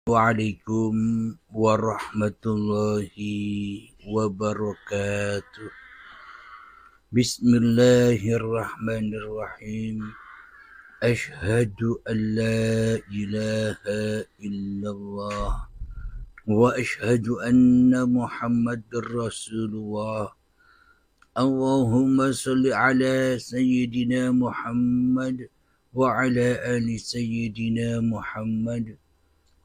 Waalaikum warahmatullahi wabarakatuh. Bismillahirrahmanirrahim. Ashhadu an la ilaha illallah wa ashhadu anna Muhammadar Rasulullah. Allahumma salli ala sayyidina Muhammad wa ala ali sayyidina Muhammad.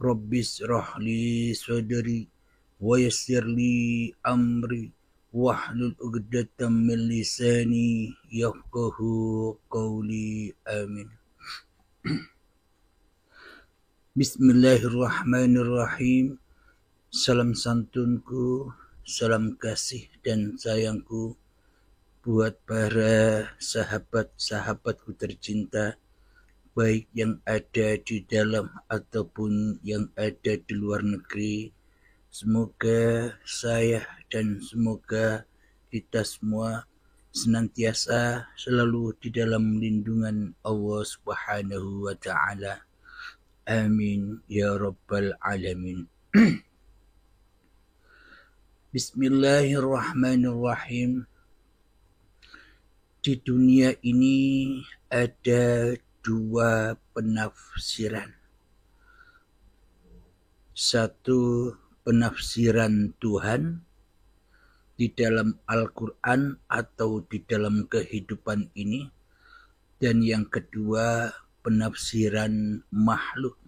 Rabbis rahli sadri wa yassir li amri wahlul 'uqdatam min lisani yafqahu qawli. Amin. Bismillahirrahmanirrahim. Salam santunku, salam kasih dan sayangku buat para sahabat-sahabatku tercinta, baik yang ada di dalam ataupun yang ada di luar negeri. Semoga saya dan semoga kita semua senantiasa selalu di dalam lindungan Allah Subhanahu wa ta'ala. Amin ya rabbal alamin. Bismillahirrahmanirrahim. Di dunia ini ada dua penafsiran. Satu, penafsiran Tuhan di dalam Al-Quran atau di dalam kehidupan ini. Dan yang kedua, penafsiran makhluk,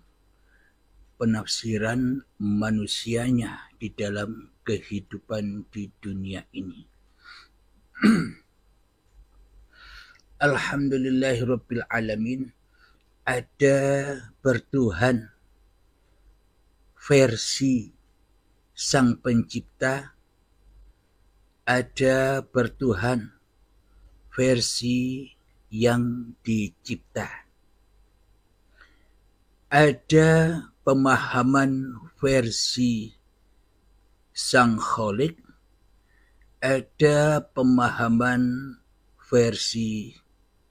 penafsiran manusianya di dalam kehidupan di dunia ini. Alhamdulillahirabbil alamin. Ada bertuhan versi Sang Pencipta, ada bertuhan versi yang dicipta. Ada pemahaman versi Sang Khalik, ada pemahaman versi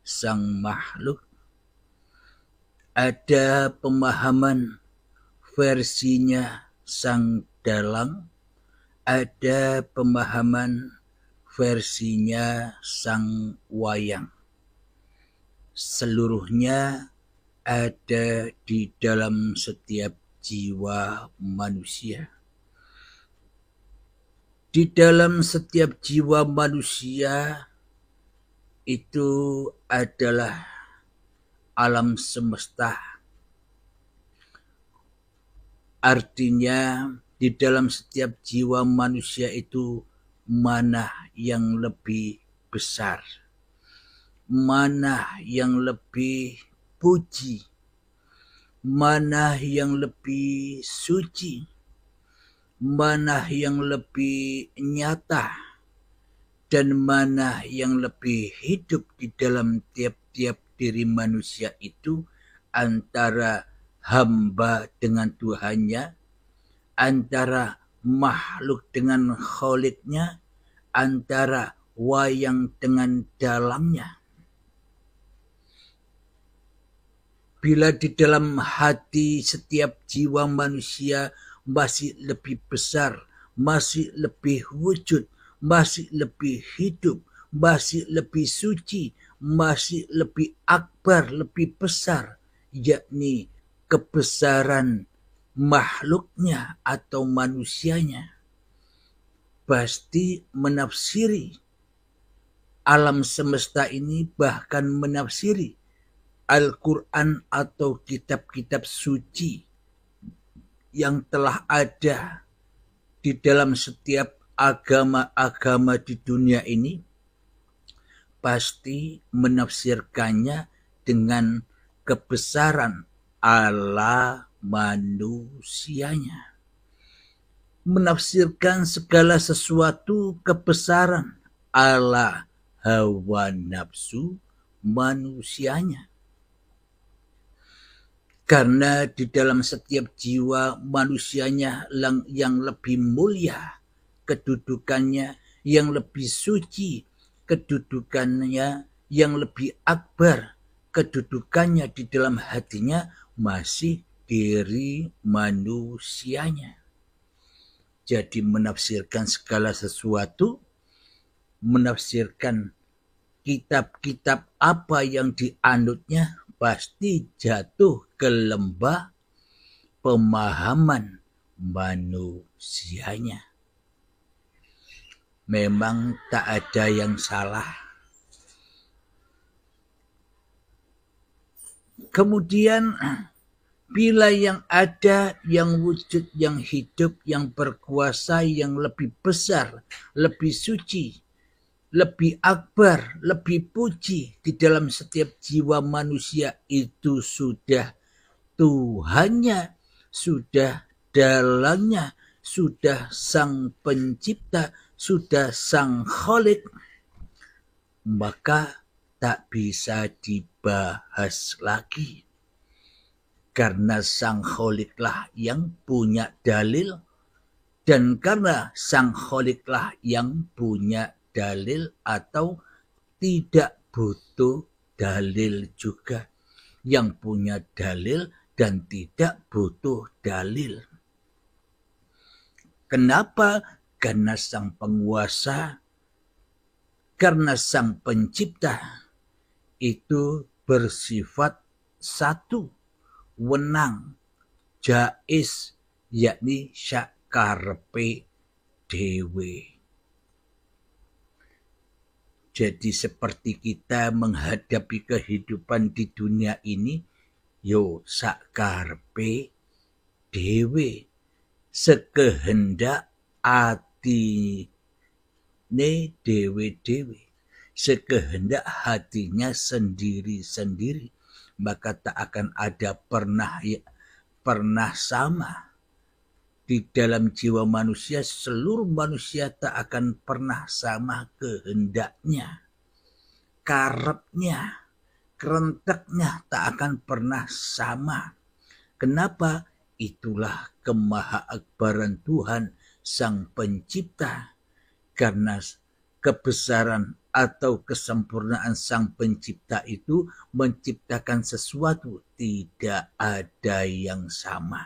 Sang makhluk, ada pemahaman versinya Sang dalang, ada pemahaman versinya Sang wayang. Seluruhnya ada di dalam setiap jiwa manusia. Di dalam setiap jiwa manusia itu adalah alam semesta. Artinya di dalam setiap jiwa manusia itu mana yang lebih besar, mana yang lebih puji, mana yang lebih suci, mana yang lebih nyata, dan mana yang lebih hidup di dalam tiap-tiap diri manusia itu, antara hamba dengan Tuhannya, antara makhluk dengan Khaliknya, antara wayang dengan dalangnya. Bila di dalam hati setiap jiwa manusia masih lebih besar, masih lebih wujud, masih lebih hidup, masih lebih suci, masih lebih akbar, lebih besar, yakni kebesaran makhluknya atau manusianya, pasti menafsiri alam semesta ini, bahkan menafsiri Al-Quran atau kitab-kitab suci yang telah ada di dalam setiap agama-agama di dunia ini, pasti menafsirkannya dengan kebesaran ala manusianya. Menafsirkan segala sesuatu kebesaran ala hawa nafsu manusianya. Karena di dalam setiap jiwa manusianya yang lebih mulia kedudukannya, yang lebih suci kedudukannya, yang lebih akbar kedudukannya di dalam hatinya, masih diri manusianya. Jadi menafsirkan segala sesuatu, menafsirkan kitab-kitab apa yang dianutnya pasti jatuh ke lembah pemahaman manusianya. Memang tak ada yang salah. Kemudian bila yang ada, yang wujud, yang hidup, yang berkuasa, yang lebih besar, lebih suci, lebih akbar, lebih puji di dalam setiap jiwa manusia itu sudah Tuhannya, sudah dalangnya, sudah Sang Pencipta, sudah Sang Khalik, maka tak bisa dibahas lagi. Karena Sang Kholiklah yang punya dalil, dan karena Sang Kholiklah yang punya dalil atau tidak butuh dalil juga. Yang punya dalil dan tidak butuh dalil. Kenapa? Karena Sang Penguasa, karena Sang Pencipta itu bersifat satu, wenang, jais, yakni sakarepe dewe. Jadi seperti kita menghadapi kehidupan di dunia ini, yo sakarepe dewe, sekehendak atine dewe-dewe, sekehendak hatinya sendiri-sendiri, maka tak akan ada pernah sama. Di dalam jiwa manusia, seluruh manusia tak akan pernah sama kehendaknya, karepnya, kerenteknya tak akan pernah sama. Kenapa? Itulah kemahaakbaran Tuhan Sang Pencipta. Karena kebesaran atau kesempurnaan Sang Pencipta itu menciptakan sesuatu tidak ada yang sama.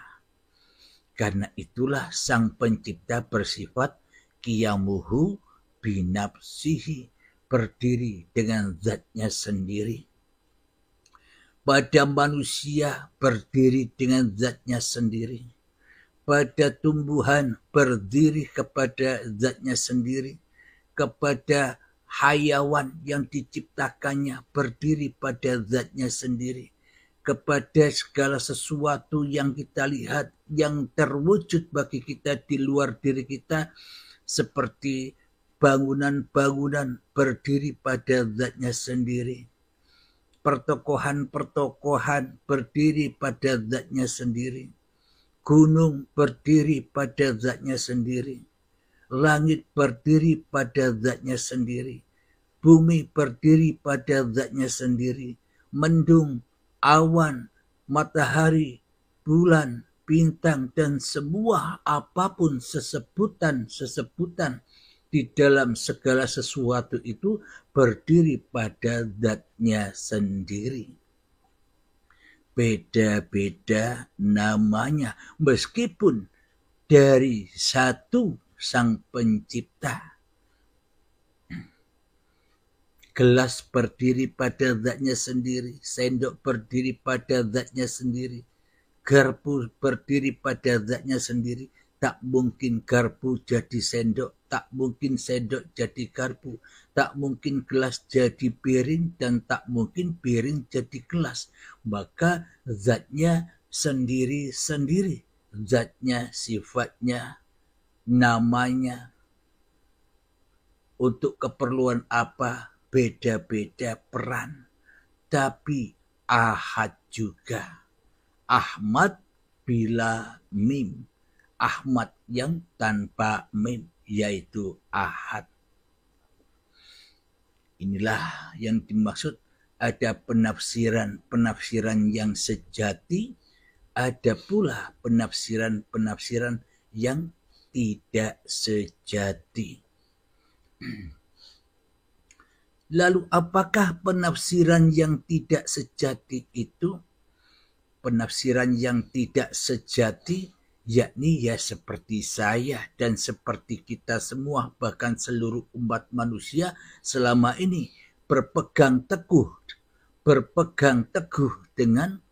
Karena itulah Sang Pencipta bersifat qiyamuhu binafsihi, berdiri dengan zatnya sendiri. Pada manusia berdiri dengan zatnya sendiri. Pada tumbuhan berdiri kepada zatnya sendiri. Kepada hayawan yang diciptakannya berdiri pada zatnya sendiri. Kepada segala sesuatu yang kita lihat, yang terwujud bagi kita di luar diri kita, seperti bangunan-bangunan berdiri pada zatnya sendiri. Pertokohan-pertokohan berdiri pada zatnya sendiri. Gunung berdiri pada zatnya sendiri. Langit berdiri pada zatnya sendiri. Bumi berdiri pada zatnya sendiri. Mendung, awan, matahari, bulan, bintang, dan semua apapun sesebutan di dalam segala sesuatu itu berdiri pada zatnya sendiri. Beda-beda namanya, meskipun dari satu Sang Pencipta. Gelas berdiri pada zatnya sendiri, sendok berdiri pada zatnya sendiri, garpu berdiri pada zatnya sendiri. Tak mungkin garpu jadi sendok, tak mungkin sendok jadi garpu, tak mungkin gelas jadi piring, dan tak mungkin piring jadi gelas. Maka zatnya sendiri-sendiri, zatnya, sifatnya, namanya, untuk keperluan apa, beda-beda peran, tapi ahad juga. Ahmad bila mim, Ahmad yang tanpa mim, yaitu ahad. Inilah yang dimaksud ada penafsiran-penafsiran yang sejati, ada pula penafsiran-penafsiran yang tidak sejati. Lalu, apakah penafsiran yang tidak sejati itu? Penafsiran yang tidak sejati itu adalah penafsiran yang tidak sejati. Penafsiran yang tidak sejati itu adalah penafsiran yang tidak sejati. Lalu, apakah penafsiran yang tidak sejati itu? Penafsiran yang tidak sejati itu adalah penafsiran yang tidak sejati. Lalu, apakah penafsiran yang tidak sejati itu? Penafsiran yang tidak sejati itu adalah penafsiran yang tidak sejati. Penafsiran yang tidak sejati, yakni ya seperti saya dan seperti kita semua, bahkan seluruh umat manusia selama ini berpegang teguh dengan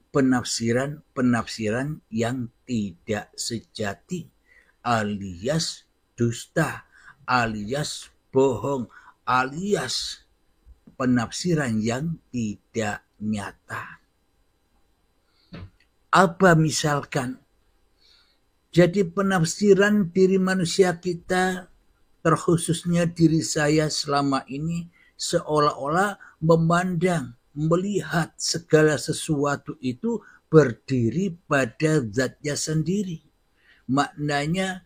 penafsiran-penafsiran yang tidak sejati, alias dusta, alias bohong, alias penafsiran yang tidak nyata. Apa misalkan? Jadi penafsiran diri manusia kita, terkhususnya diri saya selama ini, seolah-olah memandang, melihat segala sesuatu itu berdiri pada zatnya sendiri. Maknanya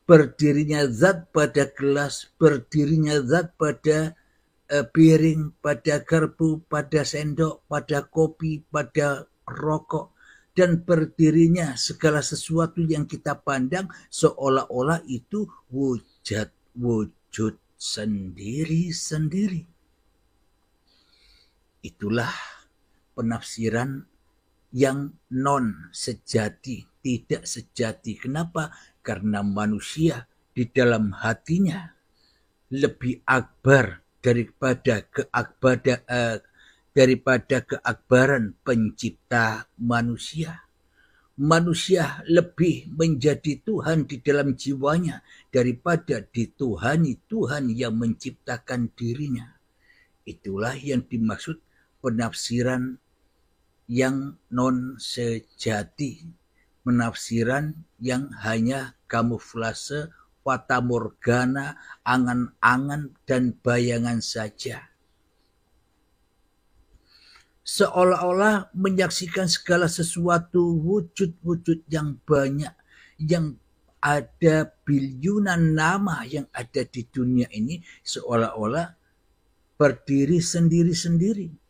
berdirinya zat pada gelas, berdirinya zat pada piring, pada garpu, pada sendok, pada kopi, pada rokok, dan berdirinya segala sesuatu yang kita pandang seolah-olah itu wujud sendiri-sendiri. Itulah penafsiran yang non sejati, tidak sejati. Kenapa? Karena manusia di dalam hatinya lebih akbar daripada keakbaran pencipta manusia. Manusia lebih menjadi Tuhan di dalam jiwanya daripada dituhani Tuhan yang menciptakan dirinya. Itulah yang dimaksud penafsiran yang non sejati, penafsiran yang hanya kamuflase, fata morgana, angan-angan, dan bayangan saja. Seolah-olah menyaksikan segala sesuatu wujud-wujud yang banyak, yang ada biliunan nama yang ada di dunia ini, seolah-olah berdiri sendiri-sendiri.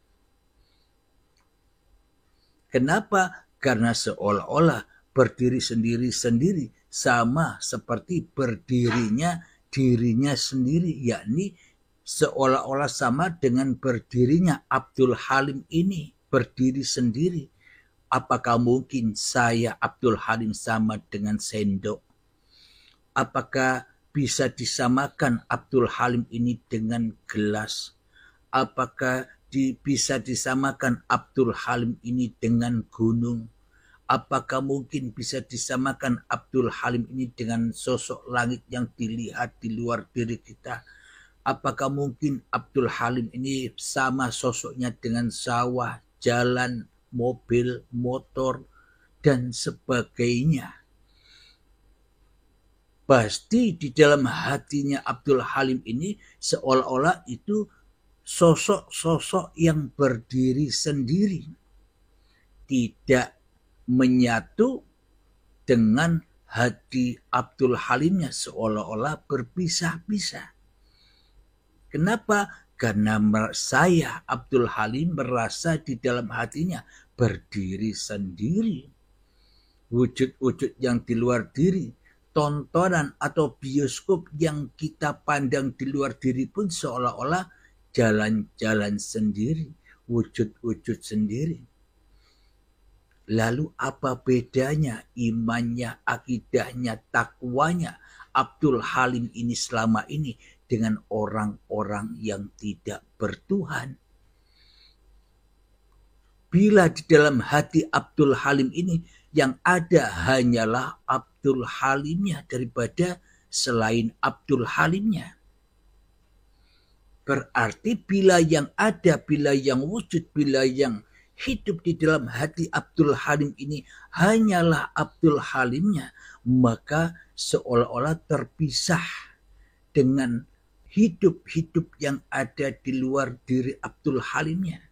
Kenapa? Karena seolah-olah berdiri sendiri-sendiri sama seperti berdirinya dirinya sendiri, yakni seolah-olah sama dengan berdirinya Abdul Halim ini, berdiri sendiri. Apakah mungkin saya Abdul Halim sama dengan sendok? Apakah bisa disamakan Abdul Halim ini dengan gelas? Apakah bisa disamakan Abdul Halim ini dengan gunung? Apakah mungkin bisa disamakan Abdul Halim ini dengan sosok langit yang dilihat di luar diri kita? Apakah mungkin Abdul Halim ini sama sosoknya dengan sawah, jalan, mobil, motor, dan sebagainya? Pasti di dalam hatinya Abdul Halim ini seolah-olah itu sosok-sosok yang berdiri sendiri, tidak menyatu dengan hati Abdul Halimnya, seolah-olah berpisah-pisah. Kenapa? Karena saya Abdul Halim merasa di dalam hatinya berdiri sendiri. Wujud-wujud yang di luar diri, tontonan atau bioskop yang kita pandang di luar diri pun seolah-olah jalan-jalan sendiri, wujud-wujud sendiri. Lalu apa bedanya imannya, akidahnya, takwanya Abdul Halim ini selama ini dengan orang-orang yang tidak bertuhan? Bila di dalam hati Abdul Halim ini yang ada hanyalah Abdul Halimnya daripada selain Abdul Halimnya. Berarti bila yang ada, bila yang wujud, bila yang hidup di dalam hati Abdul Halim ini hanyalah Abdul Halimnya, maka seolah-olah terpisah dengan hidup-hidup yang ada di luar diri Abdul Halimnya.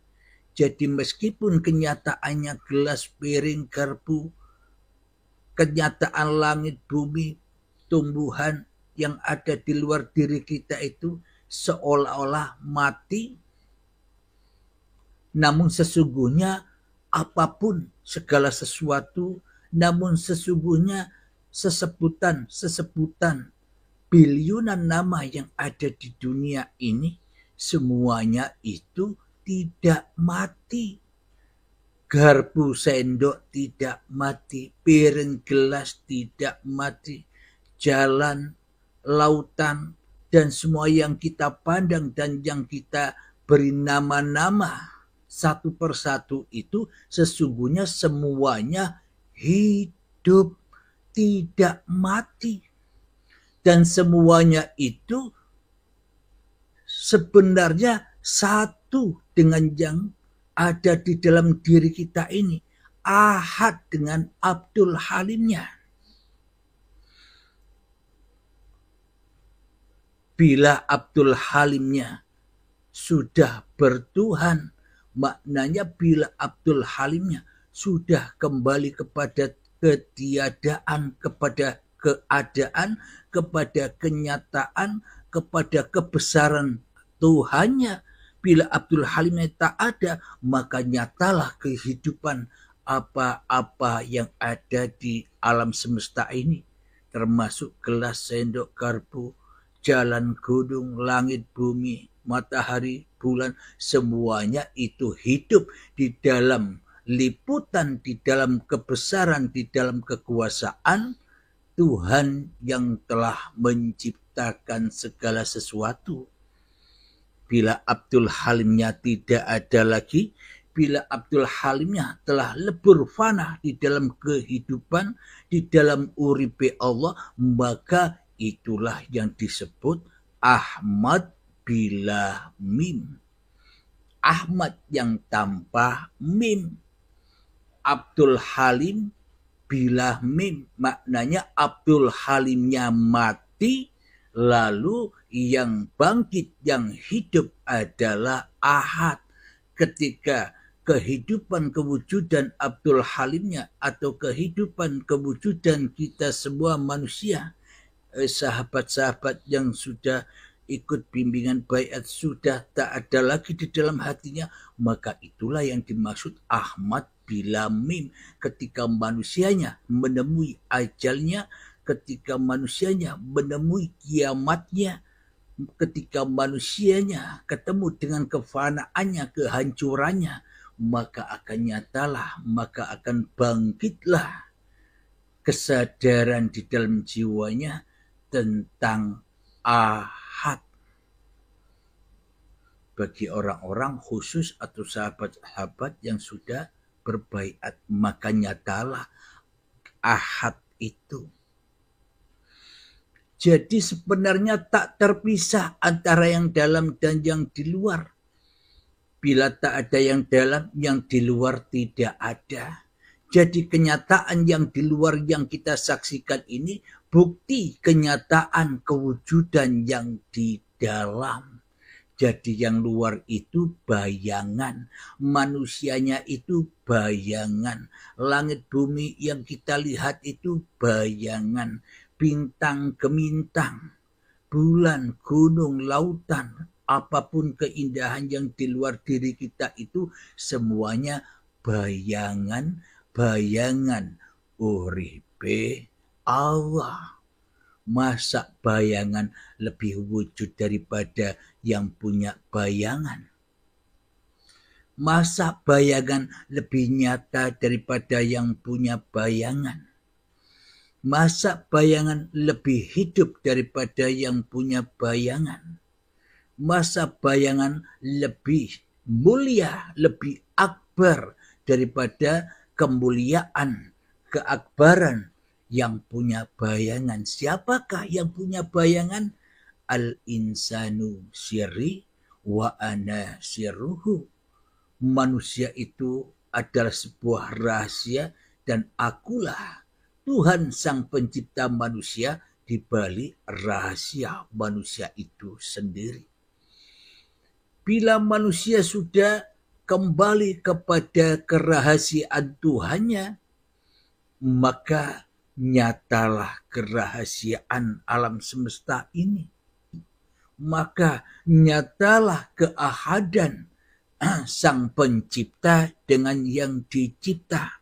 Jadi meskipun kenyataannya gelas, piring, garpu, kenyataan langit, bumi, tumbuhan yang ada di luar diri kita itu seolah-olah mati, namun sesungguhnya apapun segala sesuatu, namun sesungguhnya sesebutan biliunan nama yang ada di dunia ini, semuanya itu tidak mati. garpu sendok tidak mati, piring gelas tidak mati, jalan, lautan, dan semua yang kita pandang dan yang kita beri nama-nama satu persatu itu sesungguhnya semuanya hidup, tidak mati. Dan semuanya itu sebenarnya satu dengan yang ada di dalam diri kita ini. Ahad dengan Abdul Halimnya. Bila Abdul Halimnya sudah bertuhan, maknanya bila Abdul Halimnya sudah kembali kepada ketiadaan, kepada keadaan, kepada kenyataan, kepada kebesaran Tuhannya. Bila Abdul Halimnya tak ada, maka nyatalah kehidupan apa-apa yang ada di alam semesta ini, termasuk gelas, sendok, garpu, jalan, gunung, langit, bumi, matahari, bulan, semuanya itu hidup di dalam liputan, di dalam kebesaran, di dalam kekuasaan Tuhan yang telah menciptakan segala sesuatu. Bila Abdul Halimnya tidak ada lagi, bila Abdul Halimnya telah lebur fana di dalam kehidupan, di dalam uripe Allah, maka itulah yang disebut Ahmad bila mim. Ahmad yang tanpa mim. Abdul Halim bila mim, maknanya Abdul Halimnya mati, lalu yang bangkit, yang hidup adalah Ahad. Ketika kehidupan kewujudan Abdul Halimnya atau kehidupan kewujudan kita semua manusia, sahabat-sahabat yang sudah ikut bimbingan baiat sudah tak ada lagi di dalam hatinya, maka itulah yang dimaksud Ahmad bila mim. Ketika manusianya menemui ajalnya, ketika manusianya menemui kiamatnya, ketika manusianya ketemu dengan kefanaannya, kehancurannya, maka akan nyatalah, maka akan bangkitlah kesadaran di dalam jiwanya tentang Ahad. Bagi orang-orang khusus atau sahabat-sahabat yang sudah berbaiat, maka nyatalah Ahad itu. Jadi sebenarnya tak terpisah antara yang dalam dan yang di luar. Bila tak ada yang dalam, yang di luar tidak ada. Jadi kenyataan yang di luar yang kita saksikan ini bukti kenyataan kewujudan yang di dalam. Jadi yang luar itu bayangan, manusianya itu bayangan, langit bumi yang kita lihat itu bayangan, bintang gemintang, bulan, gunung, lautan, apapun keindahan yang di luar diri kita itu semuanya bayangan, bayangan uripe Allah. Masa bayangan lebih wujud daripada yang punya bayangan? Masa bayangan lebih nyata daripada yang punya bayangan? Masa bayangan lebih hidup daripada yang punya bayangan? Masa bayangan lebih mulia, lebih akbar daripada kemuliaan, keakbaran yang punya bayangan? Siapakah yang punya bayangan? Al-insanu sirri wa ana sirruhu. Manusia itu adalah sebuah rahasia dan akulah Tuhan sang pencipta manusia di balik rahasia manusia itu sendiri. Bila manusia sudah kembali kepada kerahasiaan Tuhannya, maka nyatalah kerahasiaan alam semesta ini. Maka nyatalah keahadan sang pencipta dengan yang dicipta.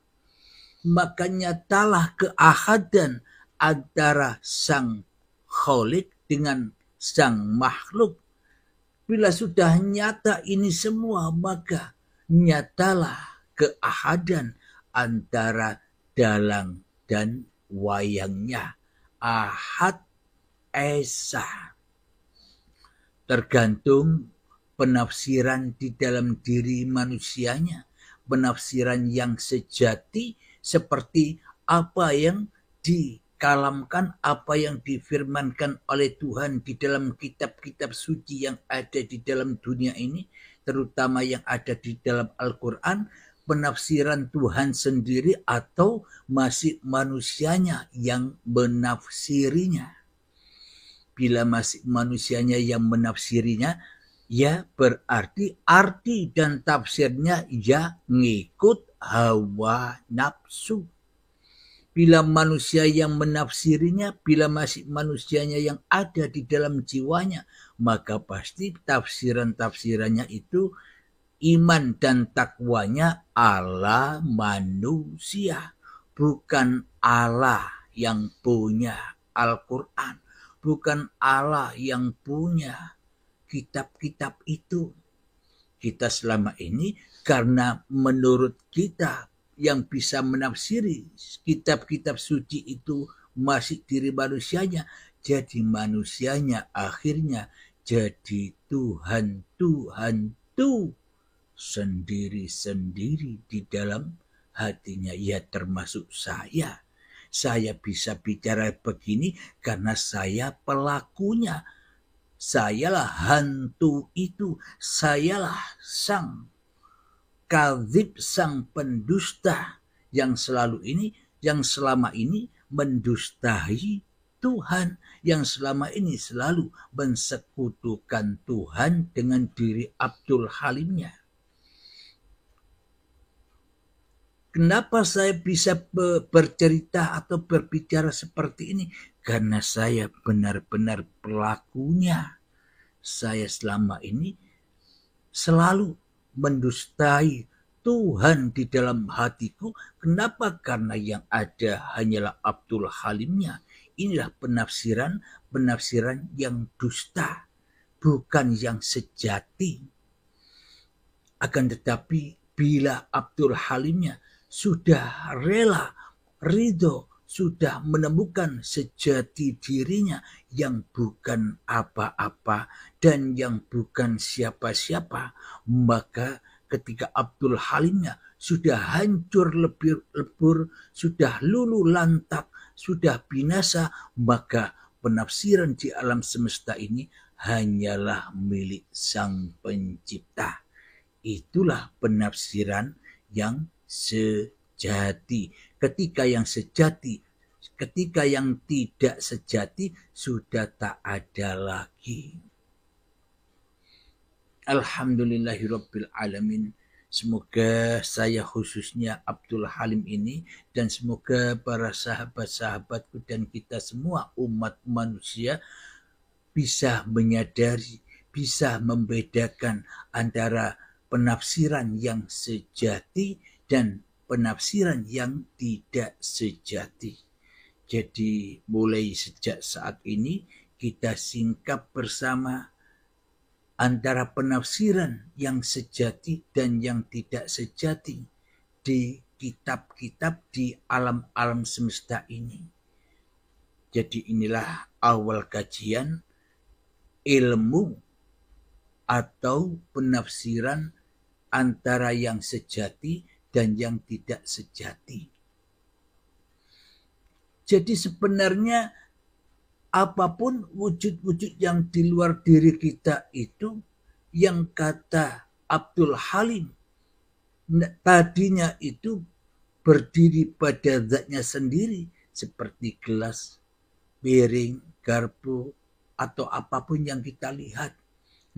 Maka nyatalah keahadan antara sang Khalik dengan sang makhluk. Bila sudah nyata ini semua, maka nyatalah keahadan antara dalang dan wayangnya. Ahad Esa. Tergantung penafsiran di dalam diri manusianya. Penafsiran yang sejati seperti apa yang dikalamkan, apa yang difirmankan oleh Tuhan di dalam kitab-kitab suci yang ada di dalam dunia ini, terutama yang ada di dalam Al-Quran, penafsiran Tuhan sendiri atau masih manusianya yang menafsirinya. Bila masih manusianya yang menafsirinya, ya berarti arti dan tafsirnya ya ngikut hawa nafsu. Bila manusia yang menafsirinya, bila masih manusianya yang ada di dalam jiwanya, maka pasti tafsiran-tafsirannya itu iman dan takwanya ala manusia, bukan Allah yang punya Al-Quran, bukan Allah yang punya kitab-kitab itu. Kita selama ini karena menurut kita yang bisa menafsiri kitab-kitab suci itu masih diri manusianya, jadi manusianya akhirnya jadi Tuhan-Tuhan tuh sendiri-sendiri di dalam hatinya. Ya termasuk saya. Saya bisa bicara begini karena saya pelakunya. Sayalah hantu itu. Sayalah sang kadzib, sang pendusta yang selama ini mendustai Tuhan, yang selama ini selalu mensekutukan Tuhan dengan diri Abdul Halimnya. Kenapa saya bisa bercerita atau berbicara seperti ini? Karena saya benar-benar pelakunya. Saya selama ini selalu mendustai Tuhan di dalam hatiku. Kenapa? Karena yang ada hanyalah Abdul Halimnya. Inilah penafsiran yang dusta, bukan yang sejati. Akan tetapi bila Abdul Halimnya sudah rela, ridho, sudah menemukan sejati dirinya yang bukan apa-apa dan yang bukan siapa-siapa, maka ketika Abdul Halimnya sudah hancur lebur, sudah luluh lantak, sudah binasa, maka penafsiran di alam semesta ini hanyalah milik Sang Pencipta. Itulah penafsiran yang sejati. Ketika yang sejati, ketika yang tidak sejati sudah tak ada lagi. Alhamdulillahirabbil alamin. Semoga saya khususnya Abdul Halim ini dan semoga para sahabat-sahabatku dan kita semua umat manusia bisa menyadari, bisa membedakan antara penafsiran yang sejati dan penafsiran yang tidak sejati. Jadi mulai sejak saat ini kita singkap bersama antara penafsiran yang sejati dan yang tidak sejati di kitab-kitab di alam-alam semesta ini. Jadi inilah awal kajian ilmu atau penafsiran antara yang sejati dan yang tidak sejati. Jadi sebenarnya apapun wujud-wujud yang di luar diri kita itu, yang kata Abdul Halim tadinya itu berdiri pada zatnya sendiri, seperti gelas, piring, garpu, atau apapun yang kita lihat.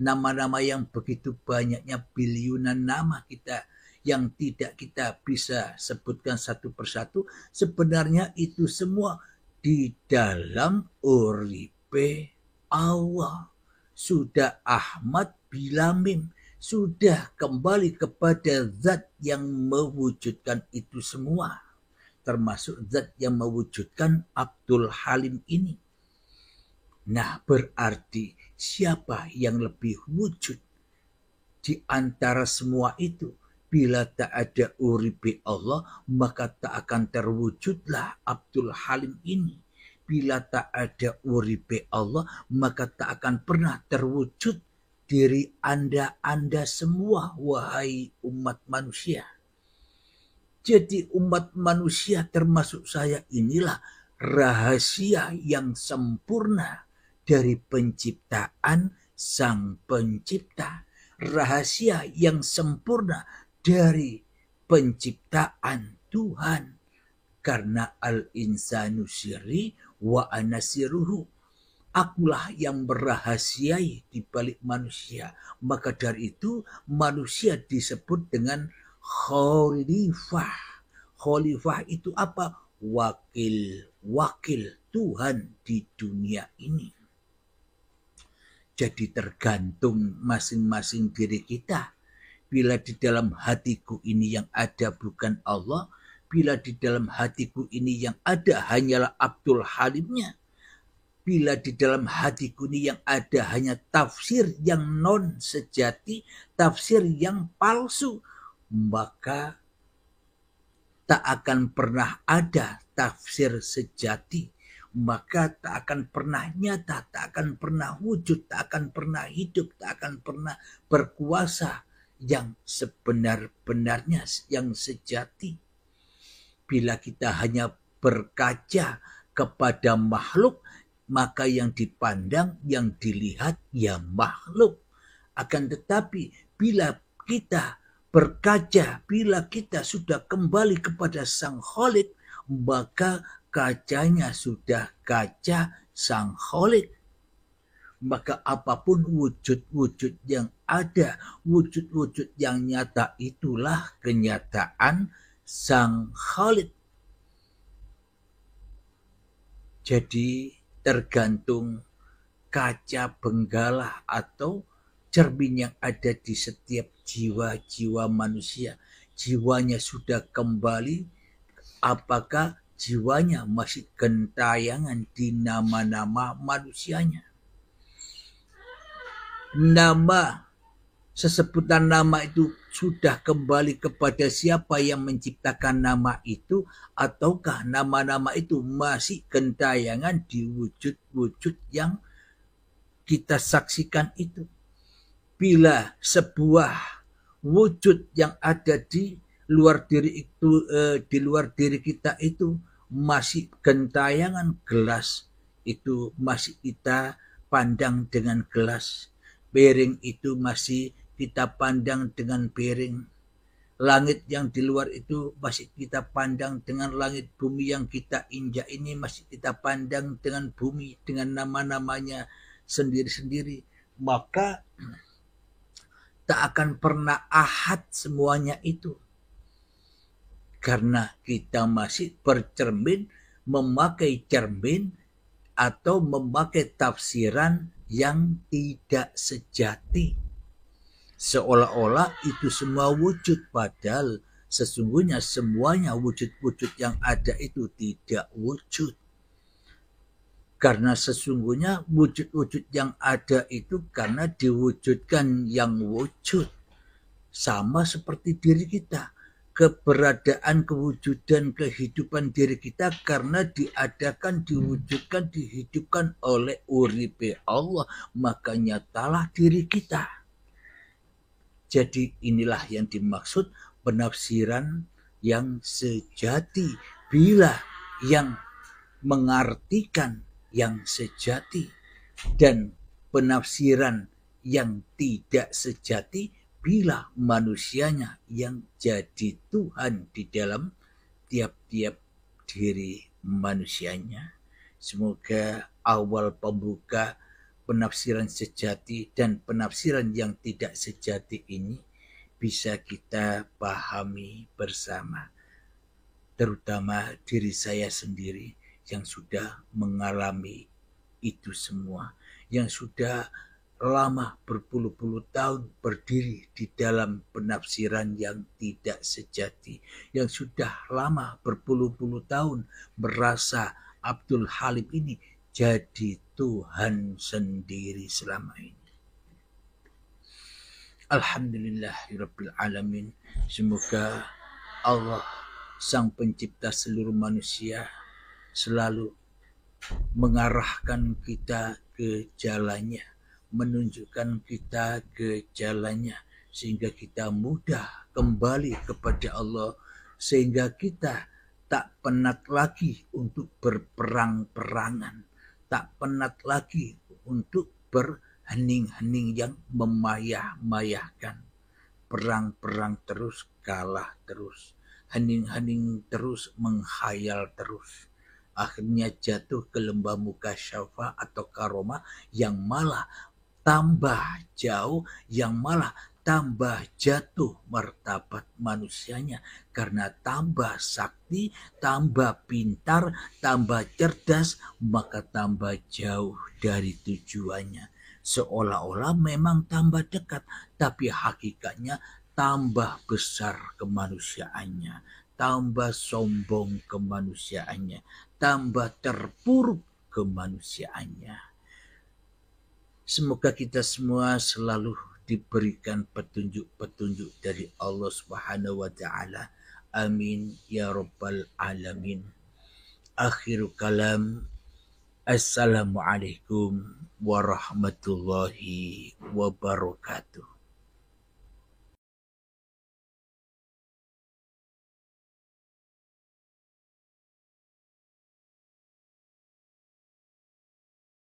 Nama-nama yang begitu banyaknya, biliunan nama kita yang tidak kita bisa sebutkan satu persatu, sebenarnya itu semua di dalam uripe Allah. Sudah Ahmad Bilamim, sudah kembali kepada zat yang mewujudkan itu semua, termasuk zat yang mewujudkan Abdul Halim ini. Nah, berarti siapa yang lebih wujud di antara semua itu? Bila tak ada uripe Allah, maka tak akan terwujudlah Abdul Halim ini. Bila tak ada uripe Allah, maka tak akan pernah terwujud diri Anda semua, wahai umat manusia. Jadi umat manusia termasuk saya inilah rahasia yang sempurna dari penciptaan Sang Pencipta. Rahasia yang sempurna dari penciptaan Tuhan. Karena al-insanu sirri wa ana sirruhu. Akulah yang berahasiai di balik manusia. Maka dari itu manusia disebut dengan khalifah. Khalifah itu apa? Wakil Tuhan di dunia ini. Jadi tergantung masing-masing diri kita. Bila di dalam hatiku ini yang ada bukan Allah, bila di dalam hatiku ini yang ada hanyalah Abdul Halimnya, bila di dalam hatiku ini yang ada hanya tafsir yang non sejati, tafsir yang palsu, maka tak akan pernah ada tafsir sejati. Maka tak akan pernah nyata, tak akan pernah wujud, tak akan pernah hidup, tak akan pernah berkuasa yang sebenar-benarnya, yang sejati. Bila kita hanya berkaca kepada makhluk, maka yang dipandang, yang dilihat ya makhluk. Akan tetapi bila kita berkaca, bila kita sudah kembali kepada Sang Khalik, maka kacanya sudah kaca Sang Khalik. Maka apapun wujud-wujud yang ada, wujud-wujud yang nyata, itulah kenyataan Sang Khalik. Jadi tergantung kaca benggala atau cermin yang ada di setiap jiwa-jiwa manusia. Jiwanya sudah kembali, apakah jiwanya masih gentayangan di nama-nama manusianya. Nama, sesebutan nama itu sudah kembali kepada siapa yang menciptakan nama itu, ataukah nama-nama itu masih gentayangan di wujud-wujud yang kita saksikan itu. Bila sebuah wujud yang ada di luar diri itu, di luar diri kita itu masih gentayangan gelas, itu masih kita pandang dengan gelas. Piring itu masih kita pandang dengan piring. Langit yang di luar itu masih kita pandang dengan langit. Bumi yang kita injak ini masih kita pandang dengan bumi, dengan nama-namanya sendiri-sendiri. Maka tak akan pernah ahad semuanya itu. Karena kita masih bercermin, memakai cermin atau memakai tafsiran yang tidak sejati. Seolah-olah itu semua wujud, padahal sesungguhnya semuanya wujud-wujud yang ada itu tidak wujud. Karena sesungguhnya wujud-wujud yang ada itu karena diwujudkan yang wujud. Sama seperti diri kita. Keberadaan, kewujudan, kehidupan diri kita karena diadakan, diwujudkan, dihidupkan oleh uripe Allah. Maka nyatalah diri kita. Jadi inilah yang dimaksud penafsiran yang sejati. Bila yang mengartikan yang sejati dan penafsiran yang tidak sejati, bila manusianya yang jadi Tuhan di dalam tiap-tiap diri manusianya. Semoga awal pembuka penafsiran sejati dan penafsiran yang tidak sejati ini bisa kita pahami bersama. Terutama diri saya sendiri yang sudah mengalami itu semua. Yang sudah lama berpuluh-puluh tahun berdiri di dalam penafsiran yang tidak sejati, yang sudah lama berpuluh-puluh tahun merasa Abdul Halim ini jadi Tuhan sendiri selama ini. Alhamdulillahirabbil alamin. Semoga Allah, Sang Pencipta seluruh manusia, selalu mengarahkan kita ke jalannya, menunjukkan kita ke jalannya, sehingga kita mudah kembali kepada Allah, sehingga kita tak penat lagi untuk berperang-perangan, tak penat lagi untuk berhening-hening yang memayah-mayahkan. Perang-perang terus, kalah terus, hening-hening terus, menghayal terus. Akhirnya jatuh ke lembah mukasyafa atau karomah yang malah tambah jauh, yang malah tambah jatuh martabat manusianya, karena tambah sakti, tambah pintar, tambah cerdas, maka tambah jauh dari tujuannya. Seolah-olah memang tambah dekat, tapi hakikatnya tambah besar kemanusiaannya, tambah sombong kemanusiaannya, tambah terpuruk kemanusiaannya. Semoga kita semua selalu diberikan petunjuk-petunjuk dari Allah Subhanahu wa taala. Amin ya rabbal alamin. Akhiru kalam. Assalamualaikum warahmatullahi wabarakatuh.